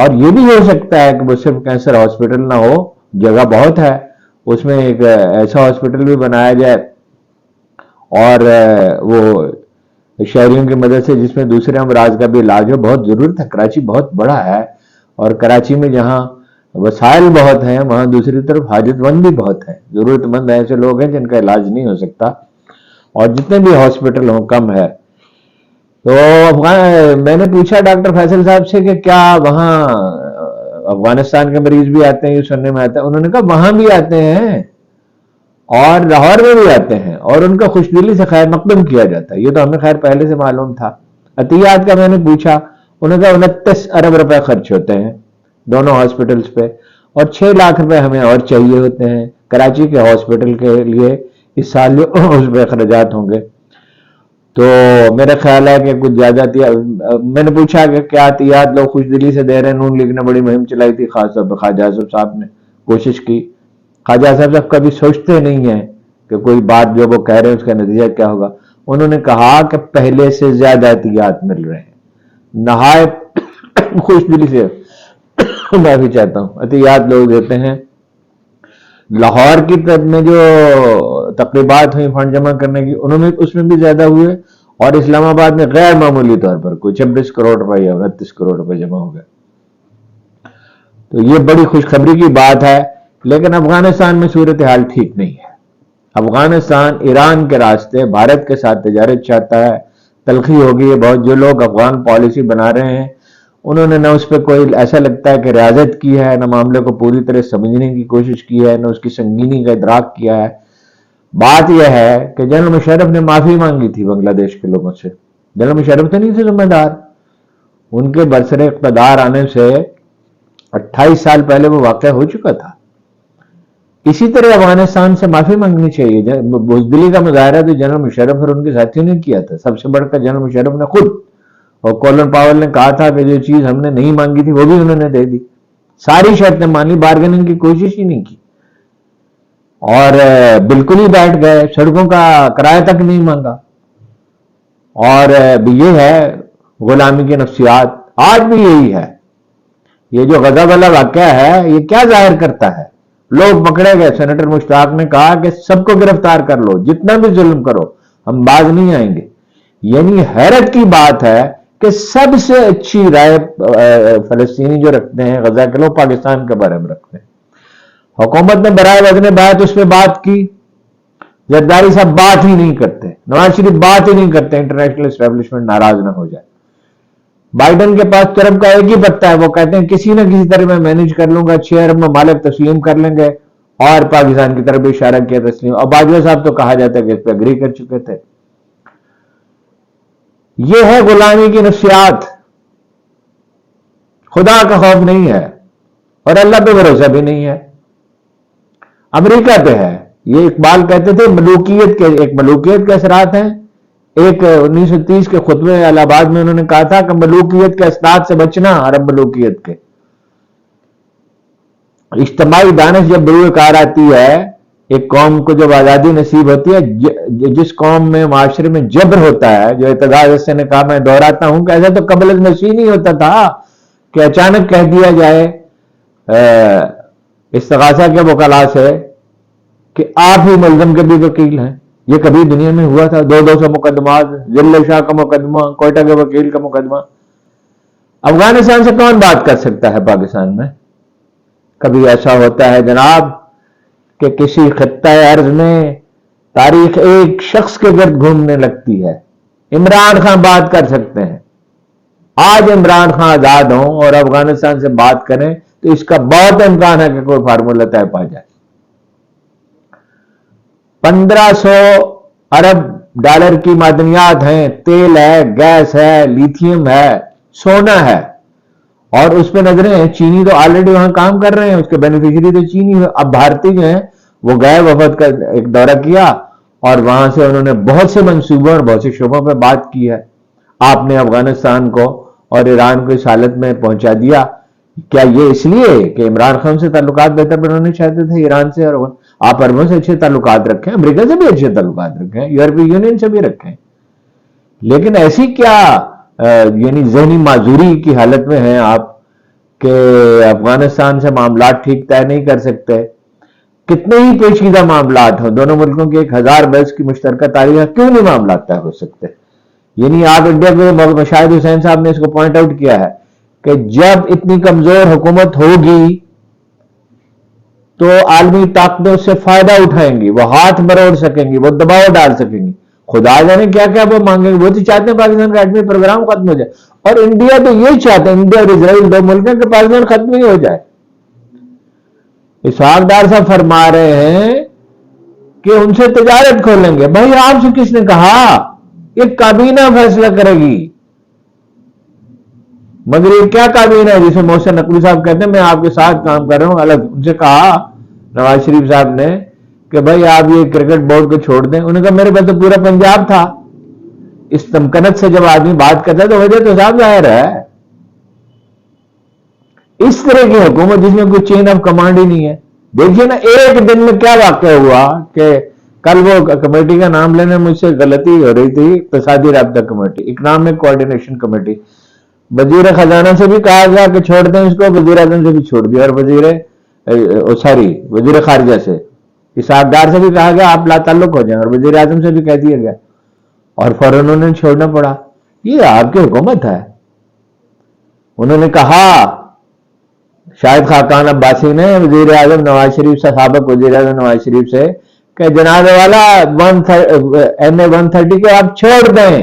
اور یہ بھی ہو سکتا ہے کہ وہ صرف کینسر ہاسپٹل نہ ہو، جگہ بہت ہے، اس میں ایک ایسا ہاسپٹل بھی بنایا جائے اور وہ شہریوں کی مدد سے جس میں دوسرے امراض کا بھی علاج ہو۔ بہت ضرورت ہے، کراچی بہت بڑا ہے، اور کراچی میں جہاں وسائل بہت ہیں وہاں دوسری طرف حاجت مند بھی بہت ہے، ضرورت مند ایسے لوگ ہیں جن کا علاج نہیں ہو سکتا، اور جتنے بھی ہاسپٹل ہوں کم ہے۔ تو میں نے پوچھا ڈاکٹر فیصل صاحب سے کہ کیا وہاں افغانستان کے مریض بھی آتے ہیں؟ یہ سننے میں آتا ہے، انہوں نے کہا وہاں بھی آتے ہیں اور لاہور میں بھی آتے ہیں، اور ان کا خوش دلی سے خیر مقدم کیا جاتا ہے۔ یہ تو ہمیں خیر پہلے سے معلوم تھا۔ عطیات کا میں نے پوچھا، انہوں نے کہا 29 ارب روپے خرچ ہوتے ہیں دونوں ہاسپٹلز پہ، اور 6 لاکھ روپے ہمیں اور چاہیے ہوتے ہیں کراچی کے ہاسپٹل کے لیے اس سال جو اس پہ اخراجات ہوں گے۔ تو میرا خیال ہے کہ کچھ زیادہ میں نے پوچھا کہ کیا عطیات لوگ خوش دلی سے دے رہے ہیں؟ نون لیگ نے بڑی مہم چلائی تھی، خاص طور پہ خواجہ اصف صاحب نے کوشش کی۔ خواجہ اصف صاحب کبھی سوچتے نہیں ہیں کہ کوئی بات جو وہ کہہ رہے ہیں اس کا نتیجہ کیا ہوگا۔ انہوں نے کہا کہ پہلے سے زیادہ عطیات مل رہے ہیں، نہایت خوش دلی سے معافی چاہتا ہوں، عطیات لوگ دیتے ہیں۔ لاہور کی طرف میں جو تقریبات ہوئی فنڈ جمع کرنے کی، انہوں نے اس میں بھی زیادہ ہوئے، اور اسلام آباد میں غیر معمولی طور پر کوئی 26 کروڑ روپے یا 29 کروڑ روپے جمع ہو گئے۔ تو یہ بڑی خوشخبری کی بات ہے، لیکن افغانستان میں صورتحال ٹھیک نہیں ہے۔ افغانستان ایران کے راستے بھارت کے ساتھ تجارت چاہتا ہے، تلخی ہوگی ہے بہت۔ جو لوگ افغان پالیسی بنا رہے ہیں انہوں نے نہ اس پہ کوئی ایسا لگتا ہے کہ ریاضت کی ہے، نہ معاملے کو پوری طرح سمجھنے کی کوشش کی ہے، نہ اس کی سنگینی کا ادراک کیا ہے۔ بات یہ ہے کہ جنرل مشرف نے معافی مانگی تھی بنگلہ دیش کے لوگوں سے۔ جنرل مشرف تو نہیں تھے ذمہ دار، ان کے برسر اقتدار آنے سے 28 سال پہلے وہ واقعہ ہو چکا تھا۔ اسی طرح افغانستان سے معافی مانگنی چاہیے۔ بزدلی کا مظاہرہ تو جنرل مشرف اور ان کے ساتھیوں نے کیا تھا، سب سے بڑھ کر جنرل مشرف نے خود، اور کولن پاول نے کہا تھا کہ جو چیز ہم نے نہیں مانگی تھی وہ بھی انہوں نے دے دی، ساری شرطیں مانی، بارگننگ کی کوشش ہی نہیں کی، اور بالکل ہی بیٹھ گئے، سڑکوں کا کرایہ تک نہیں مانگا۔ اور یہ ہے غلامی کی نفسیات، آج بھی یہی ہے۔ یہ جو غزہ والا واقعہ ہے یہ کیا ظاہر کرتا ہے؟ لوگ پکڑے گئے، سینیٹر مشتاق نے کہا کہ سب کو گرفتار کر لو، جتنا بھی ظلم کرو، ہم باز نہیں آئیں گے۔ یعنی حیرت کی بات ہے کہ سب سے اچھی رائے فلسطینی جو رکھتے ہیں غزہ کے لوگ پاکستان کے بارے میں رکھتے ہیں۔ حکومت نے برائے وزن بات اس پہ بات کی، زرداری صاحب بات ہی نہیں کرتے، نواز شریف بات ہی نہیں کرتے، انٹرنیشنل اسٹیبلشمنٹ ناراض نہ ہو جائے۔ بائیڈن کے پاس طرف کا ایک ہی پتہ ہے، وہ کہتے ہیں کسی نہ کسی طرح میں مینج کر لوں گا، 6 ارب ممالک تسلیم کر لیں گے، اور پاکستان کی طرف بھی اشارہ کیا تسلیم۔ اور باجوہ صاحب تو کہا جاتا ہے کہ اس پہ اگری کر چکے تھے۔ یہ ہے غلامی کی نفسیات، خدا کا خوف نہیں ہے اور اللہ پہ بھروسہ بھی نہیں ہے۔ امریکہ پہ ہے، یہ اقبال کہتے تھے ملوکیت کے اثرات ہیں۔ ایک 1930 کے خطبے الہ آباد میں انہوں نے کہا تھا کہ ملوکیت کے اثرات سے بچنا، عرب ملوکیت کے۔ اجتماعی دانش جب بروئے کار آتی ہے، ایک قوم کو جب آزادی نصیب ہوتی ہے، جس قوم میں معاشرے میں جبر ہوتا ہے، جو اعتدال سے نے کہا، میں دہراتا ہوں کہ ایسا تو قبل از مسیح نہیں ہوتا تھا کہ اچانک کہہ دیا جائے استغاثہ کے وکلاء سے کہ آپ ہی ملزم کے بھی وکیل ہیں۔ یہ کبھی دنیا میں ہوا تھا؟ 200 مقدمات، ذل شاہ کا مقدمہ، کوئٹہ کے وکیل کا مقدمہ۔ افغانستان سے کون بات کر سکتا ہے پاکستان میں؟ کبھی ایسا ہوتا ہے جناب کہ کسی خطہ ارض میں تاریخ ایک شخص کے گرد گھومنے لگتی ہے۔ عمران خان بات کر سکتے ہیں، آج عمران خان آزاد ہوں اور افغانستان سے بات کریں تو اس کا بہت امکان ہے کہ کوئی فارمولہ طے پا جائے۔ 1500 ارب ڈالر کی معدنیات ہیں، تیل ہے، گیس ہے، لیتھیم ہے، سونا ہے، اور اس پہ نظریں ہیں۔ چینی تو آلریڈی وہاں کام کر رہے ہیں، اس کے بینیفیشری تو چینی ہے۔ اب بھارتی جو ہیں وہ گئے، وفد کا ایک دورہ کیا، اور وہاں سے انہوں نے بہت سے منصوبوں اور بہت سے شعبوں پہ بات کی ہے۔ آپ نے افغانستان کو اور ایران کو اس حالت میں پہنچا دیا، کیا یہ اس لیے کہ عمران خان سے تعلقات بہتر بنانے چاہتے تھے ایران سے؟ اور آپ عربوں سے اچھے تعلقات رکھیں، امریکہ سے بھی اچھے تعلقات رکھیں، یورپی یونین سے بھی رکھیں، لیکن ایسی کیا یعنی ذہنی معذوری کی حالت میں ہیں آپ کہ افغانستان سے معاملات ٹھیک طے نہیں کر سکتے. کتنے ہی پیچیدہ معاملات ہوں، دونوں ملکوں کی 1000 برس کی مشترکہ تاریخ ہے، کیوں نہیں معاملات طے ہو سکتے؟ یعنی آپ انڈیا کے مشاہد حسین صاحب نے اس کو پوائنٹ آؤٹ کیا ہے کہ جب اتنی کمزور حکومت ہوگی تو عالمی طاقتیں اس سے فائدہ اٹھائیں گی، وہ ہاتھ مروڑ سکیں گی، وہ دباؤ ڈال سکیں گی. خدا جانے کیا کیا وہ مانگیں گے. وہ تو چاہتے ہیں پاکستان کا ایٹمی پروگرام ختم ہو جائے، اور انڈیا تو یہی چاہتے ہیں، انڈیا اور اسرائیل 2 ملک ہیں کہ پاکستان ختم ہی ہو جائے. اسحاق ڈار صاحب فرما رہے ہیں کہ ان سے تجارت کھولیں گے. بھائی آپ سے کس نے کہا؟ یہ کابینہ فیصلہ کرے گی. مگر یہ کیا کابینہ ہے جسے محسن نقوی صاحب کہتے ہیں میں آپ کے ساتھ کام کر رہا ہوں الگ؟ ان سے کہا نواز شریف صاحب نے کہ بھائی آپ یہ کرکٹ بورڈ کو چھوڑ دیں. انہوں نے کہا میرے پاس تو پورا پنجاب تھا. اس تمکنت سے جب آدمی بات کرتا ہے تو وجہ تو صاحب ظاہر ہے. اس طرح کی حکومت جس میں کوئی چین آف کمانڈ ہی نہیں ہے. دیکھیے نا ایک دن میں کیا واقعہ ہوا کہ کل وہ کمیٹی کا نام لینے مجھ سے غلطی ہو رہی تھی، اقتصادی رابطہ کمیٹی، اکنامک کوآرڈینیشن کمیٹی. وزیر خزانہ سے بھی کہا گیا کہ چھوڑ دیں اس کو، وزیر اعظم سے بھی چھوڑ دیا، اور وزیر خارجہ سے اسحاق ڈار سے بھی کہا گیا آپ لا تعلق ہو جائیں، اور وزیر اعظم سے بھی کہہ دیا گیا، اور فوراً انہوں نے چھوڑنا پڑا. یہ آپ کی حکومت ہے. انہوں نے کہا شاہد خاقان عباسی نے وزیر اعظم نواز شریف سے، سابق وزیر اعظم نواز شریف سے، کہ جناب والا MA-130 کو آپ چھوڑ دیں،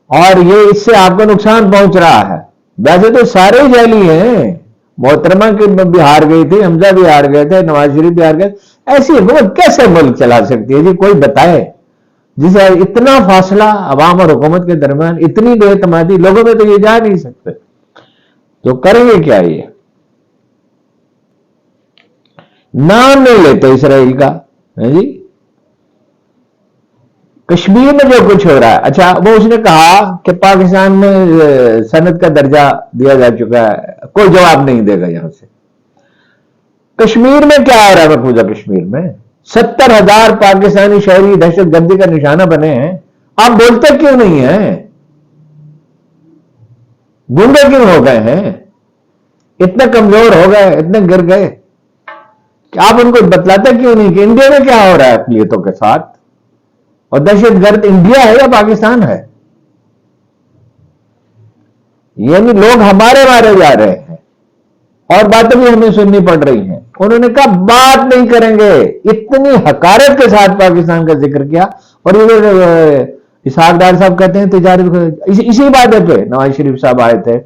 اور یہ اس سے آپ کو نقصان پہنچ رہا ہے. ویسے تو سارے جعلی ہیں. محترمہ کی بھی ہار گئی تھی، حمزہ بھی ہار گئے تھے، نواز شریف بھی ہار گئے. ایسی حکومت کیسے ملک چلا سکتی ہے جی؟ کوئی بتائے. جسے اتنا فاصلہ عوام اور حکومت کے درمیان، اتنی بے اعتمادی، لوگوں میں تو یہ جا نہیں سکتے. تو کریں گے کیا؟ یہ نام نہیں لیتے اسرائیل کا جی. کشمیر میں جو کچھ ہو رہا ہے، اچھا وہ اس نے کہا کہ پاکستان میں سند کا درجہ دیا جا چکا ہے، کوئی جواب نہیں دے گا یہاں سے. کشمیر میں کیا ہو رہا ہے؟ مقبوضہ کشمیر میں 70,000 پاکستانی شہری دہشت گردی کا نشانہ بنے ہیں. آپ بولتے کیوں نہیں ہیں؟ گنڈے کیوں ہو گئے ہیں؟ اتنے کمزور ہو گئے، اتنے گر گئے کہ آپ ان کو بتلاتے کیوں نہیں کہ انڈیا میں کیا ہو رہا ہے اقلیتوں کے ساتھ؟ اور دہشت گرد انڈیا ہے یا پاکستان ہے؟ یعنی لوگ ہمارے مارے جا رہے ہیں اور باتیں بھی ہمیں سننی پڑ رہی ہیں. انہوں نے کہا بات نہیں کریں گے. اتنی حقارت کے ساتھ پاکستان کا ذکر کیا. اور یہ اسحاق ڈار صاحب کہتے ہیں تجارت، اسی بات پہ نواز شریف صاحب آئے تھے.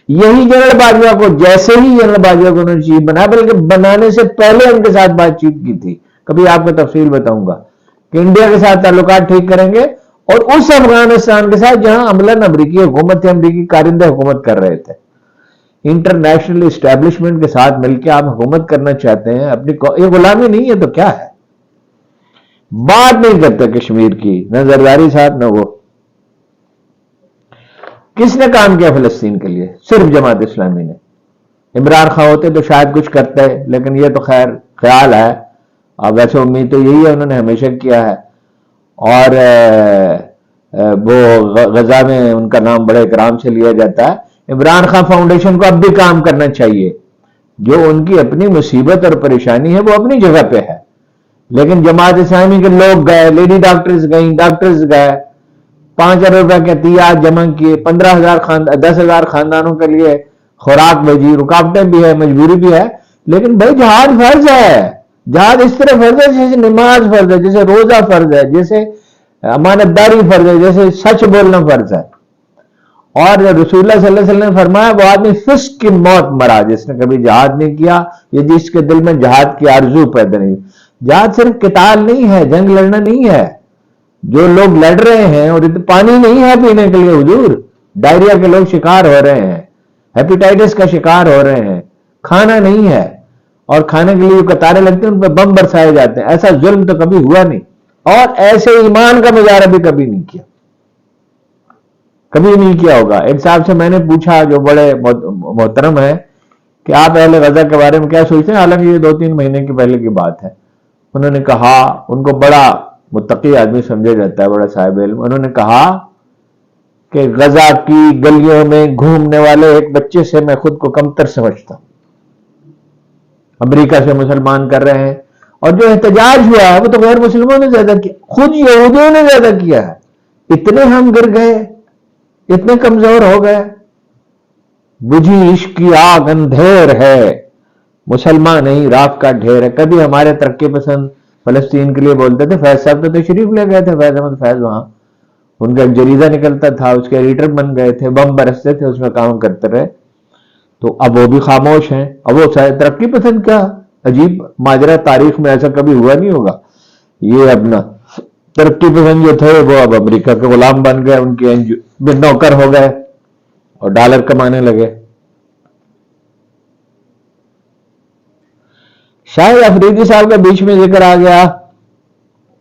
یہی جنرل باجوہ کو، جیسے ہی جنرل باجوہ کو انہوں نے چیف بنایا، بلکہ بنانے سے پہلے ان کے ساتھ بات چیت کی تھی. کبھی آپ کو تفصیل بتاؤں گا کہ انڈیا کے ساتھ تعلقات ٹھیک کریں گے، اور اس افغانستان کے ساتھ جہاں عملاً امریکی حکومت تھی، امریکی کارندے حکومت کر رہے تھے. انٹرنیشنل اسٹیبلشمنٹ کے ساتھ مل کے آپ حکومت کرنا چاہتے ہیں اپنی یہ غلامی نہیں ہے تو کیا ہے؟ بات نہیں کرتے کشمیر کی، نہ زرداری صاحب نہ وہ. کس نے کام کیا فلسطین کے لیے؟ صرف جماعت اسلامی نے. عمران خان ہوتے تو شاید کچھ کرتے، لیکن یہ تو خیر خیال ہے. اب ویسے امید تو یہی ہے، انہوں نے ہمیشہ کیا ہے. اور وہ غزہ میں ان کا نام بڑے اکرام سے لیا جاتا ہے. عمران خان فاؤنڈیشن کو اب بھی کام کرنا چاہیے. جو ان کی اپنی مصیبت اور پریشانی ہے وہ اپنی جگہ پہ ہے، لیکن جماعت اسلامی کے لوگ گئے، لیڈی ڈاکٹرز گئیں، ڈاکٹرز گئے، 5 ارب روپے کے عطیات جمع کیے، 10,000 خاندانوں کے لیے خوراک بھیجی. رکاوٹیں بھی ہے، مجبوری بھی ہے، لیکن بھائی جہاد فرض ہے. جہاد اس طرح فرض ہے جیسے نماز فرض ہے، جیسے روزہ فرض ہے، جیسے امانت داری فرض ہے، جیسے سچ بولنا فرض ہے. اور رسول اللہ صلی اللہ علیہ وسلم نے فرمایا وہ آدمی فسق کی موت مرا جس نے کبھی جہاد نہیں کیا، یا جس کے دل میں جہاد کی آرزو پیدا نہیں. جہاد صرف قتال نہیں ہے، جنگ لڑنا نہیں ہے. جو لوگ لڑ رہے ہیں، اور پانی نہیں ہے پینے کے لیے حضور، ڈائریا کے لوگ شکار ہو رہے ہیں، ہیپیٹائٹس کا شکار ہو رہے ہیں، کھانا نہیں ہے، اور کھانے کے لیے قطاریں لگتی ہیں، ان پہ بم برسائے جاتے ہیں. ایسا ظلم تو کبھی ہوا نہیں، اور ایسے ایمان کا مظاہرہ بھی کبھی نہیں کیا، کبھی نہیں کیا ہوگا. ایک صاحب سے میں نے پوچھا جو بڑے محترم ہیں کہ آپ اہل غزہ کے بارے میں کیا سوچتے ہیں، حالانکہ یہ 2-3 مہینے کی پہلے کی بات ہے. انہوں نے کہا، ان کو بڑا متقی آدمی سمجھا جاتا ہے، بڑا صاحب علم. انہوں نے کہا کہ غزہ کی گلیوں میں گھومنے والے ایک بچے سے میں خود کو کمتر سمجھتا ہوں. امریکہ سے مسلمان کر رہے ہیں، اور جو احتجاج ہوا ہے وہ تو غیر مسلموں نے زیادہ کیا، خود یہودیوں نے زیادہ کیا ہے. اتنے ہم گر گئے، اتنے کمزور ہو گئے. بجھی عشق کی آگ اندھیر ہے، مسلمان نہیں راک کا ڈھیر ہے. کبھی ہمارے ترقی پسند فلسطین کے لیے بولتے تھے. فیض صاحب تو تشریف لے گئے تھے، فیض احمد فیض، وہاں ان کا ایک جریدہ نکلتا تھا، اس کے ایڈیٹر بن گئے تھے، بم برستے تھے، اس میں کام کرتے رہے. تو اب وہ بھی خاموش ہیں. اب وہ ترقی پسند کیا عجیب ماجرا، تاریخ میں ایسا کبھی ہوا نہیں ہوگا. یہ اپنا ترقی پسند جو تھے وہ اب امریکہ کے غلام بن گئے، ان کے نوکر ہو گئے اور ڈالر کمانے لگے. شاہد افریدی صاحب کا بیچ میں ذکر آ گیا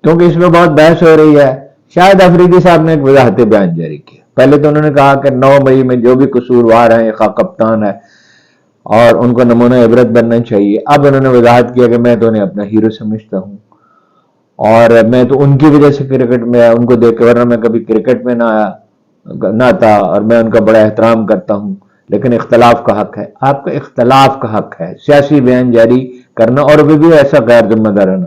کیونکہ اس میں بہت بحث ہو رہی ہے. شاہد افریدی صاحب نے ایک وضاحت بیان جاری کیا. پہلے تو انہوں نے کہا کہ 9 مئی میں جو بھی قصوروار ہیں خواہ کپتان ہے اور ان کو نمونہ عبرت بننا چاہیے. اب انہوں نے وضاحت کیا کہ میں تو انہیں اپنا ہیرو سمجھتا ہوں اور میں تو ان کی وجہ سے کرکٹ میں آیا، ان کو دیکھ کے، ورنہ میں کبھی کرکٹ میں نہ تھا، اور میں ان کا بڑا احترام کرتا ہوں. لیکن اختلاف کا حق ہے. آپ کا اختلاف کا حق ہے سیاسی بیان جاری کرنا، اور وہ بھی ایسا غیر ذمہ دارانہ.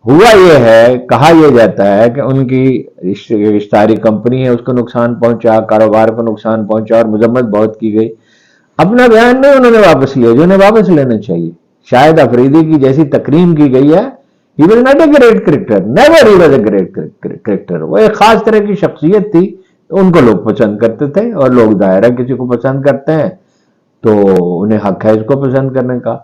ہوا یہ ہے، کہا یہ جاتا ہے کہ ان کی اشتہاری کمپنی ہے، اس کو نقصان پہنچا، کاروبار کو نقصان پہنچا اور مذمت بہت کی گئی. اپنا بیان نہیں انہوں نے واپس لیا جو انہیں واپس لینا چاہیے. شاہد افریدی کی جیسی تکریم کی گئی ہے. He was not a great cricketer. Never he was a great cricketer. وہ ایک خاص طرح کی شخصیت تھی، ان کو لوگ پسند کرتے تھے، اور لوگ ظاہر ہے کسی کو پسند کرتے ہیں تو انہیں حق ہے اس کو پسند کرنے کا.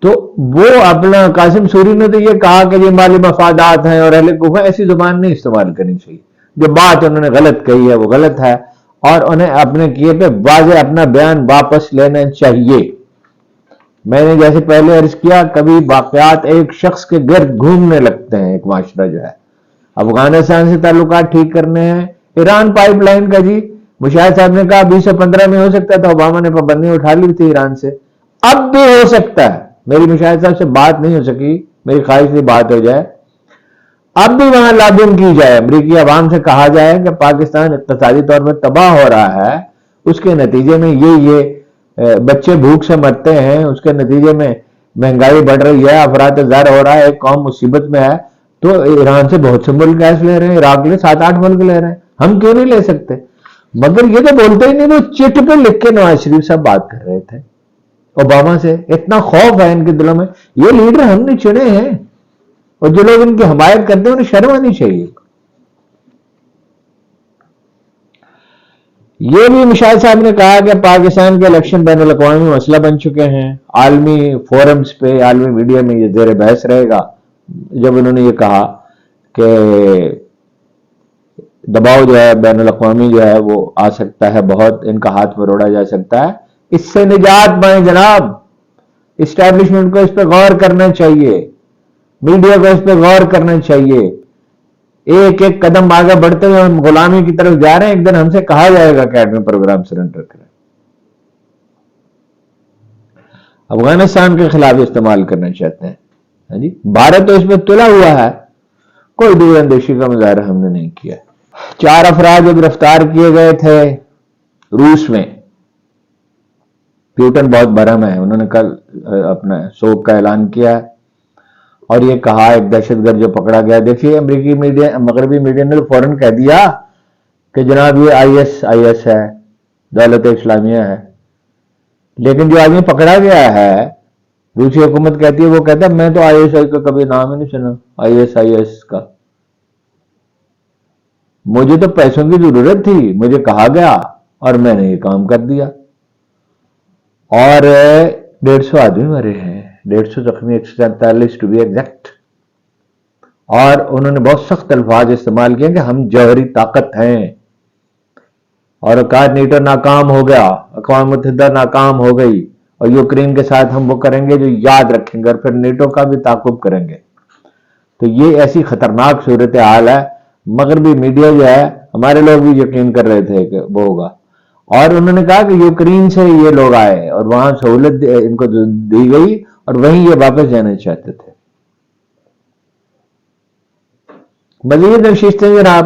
تو وہ اپنا قاسم سوری نے تو یہ کہا کہ یہ مالی مفادات ہیں اور اہل کوفہ، ایسی زبان نہیں استعمال کرنی چاہیے. جو بات انہوں نے غلط کہی ہے وہ غلط ہے، اور انہیں اپنے کیے پہ واضح اپنا بیان واپس لینا چاہیے. میں نے جیسے پہلے عرض کیا، کبھی واقعات ایک شخص کے گرد گھومنے لگتے ہیں. ایک معاشرہ جو ہے افغانستان سے تعلقات ٹھیک کرنے ہیں، ایران پائپ لائن کا جی مشاہد صاحب نے کہا 2015 میں ہو سکتا تھا، اوباما نے پابندی اٹھا لی تھی ایران سے. اب بھی ہو سکتا ہے. میری مشاہد صاحب سے بات نہیں ہو سکی، میری خواہش سے بات ہو جائے. اب بھی وہاں لابنگ کی جائے، امریکی عوام سے کہا جائے کہ پاکستان اقتصادی طور پر تباہ ہو رہا ہے، اس کے نتیجے میں یہ بچے بھوک سے مرتے ہیں، اس کے نتیجے میں مہنگائی بڑھ رہی ہے، افراط زر ہو رہا ہے، ایک قوم مصیبت میں ہے. تو ایران سے بہت سے ملک گیس لے رہے ہیں، عراق لے 7-8 ملک لے رہے ہیں، ہم کیوں نہیں لے سکتے؟ مگر یہ تو بولتے ہی نہیں. وہ چٹ پہ لکھ کے نواز شریف صاحب بات کر رہے تھے اوباما سے. اتنا خوف ہے ان کے دلوں میں. یہ لیڈر ہم نے چنے ہیں، اور جو لوگ ان کی حمایت کرتے ہیں انہیں شرم آنی چاہیے. یہ بھی مشاہد صاحب نے کہا کہ پاکستان کے الیکشن بین الاقوامی مسئلہ بن چکے ہیں، عالمی فورمز پہ، عالمی میڈیا میں یہ زیر بحث رہے گا. جب انہوں نے یہ کہا کہ دباؤ جو ہے بین الاقوامی جو ہے وہ آ سکتا ہے، بہت ان کا ہاتھ مروڑا جا سکتا ہے، اس سے نجات پائیں جناب. اسٹیبلشمنٹ کو اس پہ غور کرنا چاہیے، میڈیا کو اس پہ غور کرنا چاہیے. ایک ایک قدم آگے بڑھتے ہوئے ہم غلامی کی طرف جا رہے ہیں. ایک دن ہم سے کہا جائے گا کہ ایٹمی پروگرام سرنڈر کریں. افغانستان کے خلاف استعمال کرنا چاہتے ہیں جی. بھارت تو اس میں تلا ہوا ہے، کوئی دور اندیشی کا مظاہرہ ہم نے نہیں کیا. 4 افراد جو گرفتار کیے گئے تھے روس میں، پیوٹن بہت برہم ہے، انہوں نے کل اپنا سوگ کا اعلان کیا اور یہ کہا ایک دہشت گرد جو پکڑا گیا. دیکھیے امریکی میڈیا، مغربی میڈیا نے فوراً کہہ دیا کہ جناب یہ آئی ایس ہے، دولت اسلامیہ ہے. لیکن جو آدمی پکڑا گیا ہے، روسی حکومت کہتی ہے، وہ کہتا ہے میں تو آئی ایس آئی کا کبھی نام ہی نہیں سنا، آئی ایس کا. مجھے تو پیسوں کی ضرورت تھی، مجھے کہا گیا اور میں نے یہ کام کر دیا. اور 150 آدمی مرے ہیں، 150 زخمی، 147 ٹو بی ایگزیکٹ. اور انہوں نے بہت سخت الفاظ استعمال کیے کہ ہم جوہری طاقت ہیں، اور کہا نیٹو ناکام ہو گیا، اقوام متحدہ ناکام ہو گئی، اور یوکرین کے ساتھ ہم وہ کریں گے جو یاد رکھیں گے، اور پھر نیٹو کا بھی تعاقب کریں گے. تو یہ ایسی خطرناک صورتحال ہے. مغربی میڈیا جو ہے، ہمارے لوگ بھی یقین کر رہے تھے کہ وہ ہوگا، اور انہوں نے کہا کہ یوکرین سے یہ لوگ آئے اور وہاں سہولت ان کو دی گئی اور وہیں یہ واپس جانا چاہتے تھے. مزید نشستیں جناب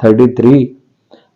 33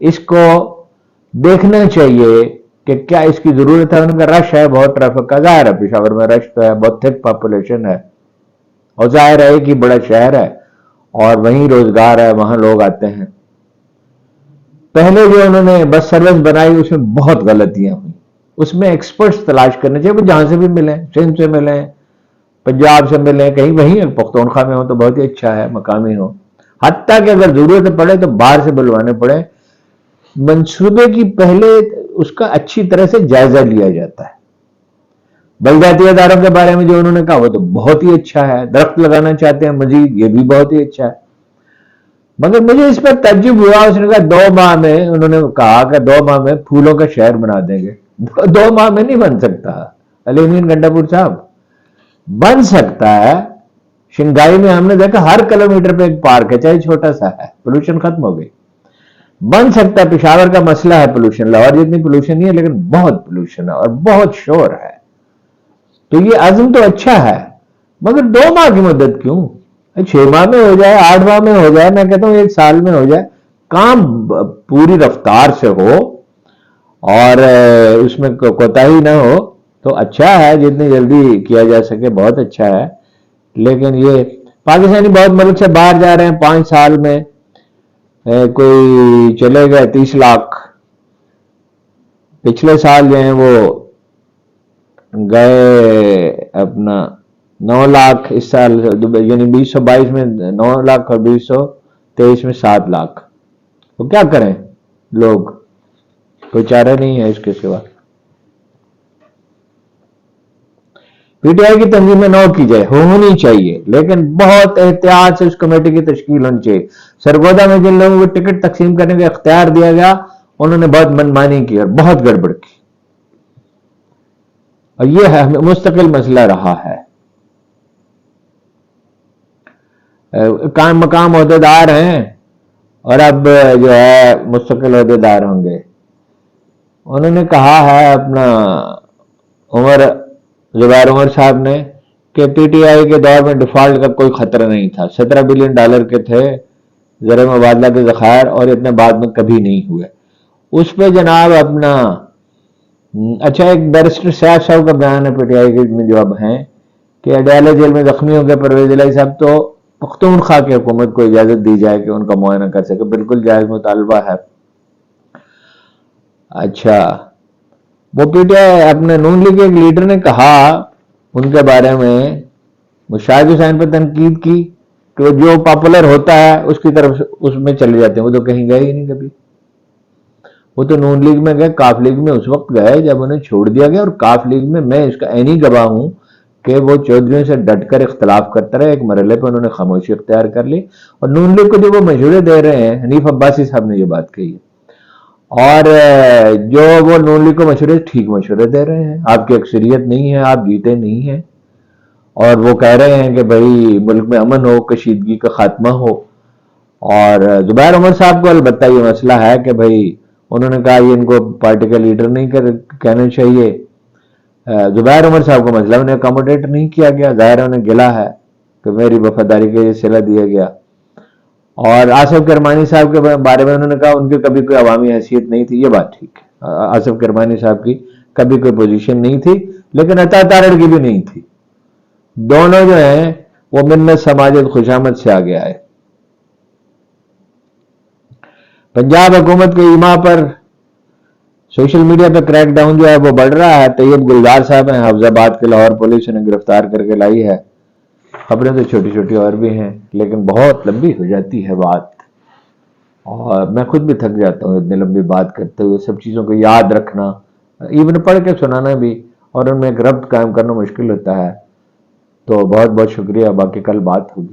اس کو دیکھنا چاہیے کہ کیا اس کی ضرورت ہے. ان کا رش ہے بہت, ٹریفک کا ظاہر ہے, پشاور میں رش تو ہے, بہت تھک پاپولیشن ہے, اور ظاہر ہے کہ بڑا شہر ہے اور وہیں روزگار ہے, وہاں لوگ آتے ہیں. پہلے جو انہوں نے بس سروس بنائی اس میں بہت غلطیاں ہوئی. اس میں ایکسپرٹس تلاش کرنے چاہیے, وہ جہاں سے بھی ملیں, سندھ سے ملیں, پنجاب سے ملیں, کہیں وہیں پختونخوا میں ہو تو بہت ہی اچھا ہے, مقامی ہو. حتیٰ کہ اگر ضرورت پڑے تو باہر سے بلوانے پڑے. منصوبے کی پہلے اس کا اچھی طرح سے جائزہ لیا جاتا ہے. بلدیاتی اداروں کے بارے میں جو انہوں نے کہا وہ تو بہت ہی اچھا ہے, درخت لگانا چاہتے ہیں مزید, یہ بھی بہت ہی اچھا ہے. مگر مجھے اس پر تعجب ہوا, اس نے کہا 2 ماہ میں, انہوں نے کہا کہ 2 ماہ میں پھولوں کا شہر بنا دیں گے. 2 ماہ میں نہیں بن سکتا علی امین گنڈا پور صاحب. بن سکتا ہے. شنگھائی میں ہم نے دیکھا ہر کلومیٹر پہ ایک پارک ہے, چاہے چھوٹا سا ہے, پولوشن ختم ہو گئی. بن سکتا ہے. پشاور کا مسئلہ ہے پولوشن, لاہور جتنی پولوشن نہیں ہے لیکن بہت پولوشن ہے اور بہت شور ہے. تو یہ عزم تو اچھا ہے, مگر 2 ماہ کی مدت کیوں؟ 6 ماہ میں ہو جائے, 8 ماہ میں ہو جائے, میں کہتا ہوں 1 سال میں ہو جائے, کام پوری رفتار سے ہو اور اس میں کوتاہی نہ ہو تو اچھا ہے. جتنی جلدی کیا جا سکے بہت اچھا ہے. لیکن یہ پاکستانی بہت ملک سے باہر جا رہے ہیں 5 سال میں, کوئی چلے گئے 30 لاکھ. پچھلے سال جو ہیں وہ گئے اپنا 9 لاکھ, اس سال یعنی 2022 میں 9 لاکھ اور 2023 میں 7 لاکھ. تو کیا کریں لوگ, کوئی چارہ نہیں ہے اس کے سوا. پی ٹی آئی کی تنظیمیں نو کی جائے, ہونی چاہیے, لیکن بہت احتیاط سے اس کمیٹی کی تشکیل ہونی چاہیے. سرگودا میں جن لوگوں کو ٹکٹ تقسیم کرنے کا اختیار دیا گیا انہوں نے بہت منمانی کی اور بہت گڑبڑ کی, اور یہ مستقل مسئلہ رہا ہے. مقام عہدیدار ہیں اور اب جو ہے مستقل عہدیدار ہوں گے. انہوں نے کہا ہے اپنا زبیر عمر صاحب نے کہ پی ٹی آئی کے دور میں ڈیفالٹ کا کوئی خطرہ نہیں تھا. $17 بلین کے تھے زر مبادلہ کے ذخائر, اور اتنے بعد میں کبھی نہیں ہوئے. اس پہ جناب اپنا اچھا ایک بیرسٹر سیاف صاحب کا بیان ہے پی ٹی آئی کے میں جو اب ہیں کہ اڈیالہ جیل میں زخمی ہو گئے پرویز الہی صاحب, تو پختونخوا کی حکومت کو اجازت دی جائے کہ ان کا معائنہ کر سکے. بالکل جائز مطالبہ ہے. اچھا, وہ پی ٹی آئی اپنے نون لیگ کے ایک لیڈر نے کہا ان کے بارے میں, مشاہد حسین پہ تنقید کی کہ وہ جو پاپولر ہوتا ہے اس کی طرف اس میں چلے جاتے ہیں. وہ تو کہیں گئے ہی نہیں کبھی. وہ تو نون لیگ میں گئے, کاف لیگ میں اس وقت گئے جب انہیں چھوڑ دیا گیا, اور کاف لیگ میں اس کا عینی گواہ ہوں کہ وہ چودھریوں سے ڈٹ کر اختلاف کرتا رہے. ایک مرحلے پہ انہوں نے خاموشی اختیار کر لی, اور نون لیگ کو جو وہ مشورے دے رہے ہیں, حنیف عباسی صاحب نے یہ بات کہی ہے, اور جو وہ نون لیگ کو مشورے ٹھیک مشورے دے رہے ہیں. آپ کی اکثریت نہیں ہے, آپ جیتے نہیں ہیں, اور وہ کہہ رہے ہیں کہ بھائی ملک میں امن ہو, کشیدگی کا خاتمہ ہو. اور زبیر عمر صاحب کو البتہ یہ مسئلہ ہے کہ بھائی انہوں نے کہا یہ ان کو پارٹی کا لیڈر نہیں کہنا چاہیے. زبیر عمر صاحب کو مسئلہ انہیں اکاموڈیٹ نہیں کیا گیا, ظاہر انہیں گلا ہے کہ میری وفاداری کا یہ صلہ دیا گیا. اور آصف کرمانی صاحب کے بارے میں انہوں نے کہا ان کی کبھی کوئی عوامی حیثیت نہیں تھی. یہ بات ٹھیک ہے, آصف کرمانی صاحب کی کبھی کوئی پوزیشن نہیں تھی, لیکن عطا تارڑ کی بھی نہیں تھی. دونوں جو ہیں وہ منت سماجت خوشامد سے آگے آئے. پنجاب حکومت کے ایما پر سوشل میڈیا پہ کریک ڈاؤن جو ہے وہ بڑھ رہا ہے. طیب گلزار صاحب ہیں حفظ آباد کے, لاہور پولیس نے گرفتار کر کے لائی ہے. خبریں تو چھوٹی چھوٹی اور بھی ہیں لیکن بہت لمبی ہو جاتی ہے بات, اور میں خود بھی تھک جاتا ہوں اتنی لمبی بات کرتے ہوئے. سب چیزوں کو یاد رکھنا, ایون پڑھ کے سنانا بھی, اور ان میں ایک ربط قائم کرنا مشکل ہوتا ہے. تو بہت بہت شکریہ, باقی کل بات ہوگی.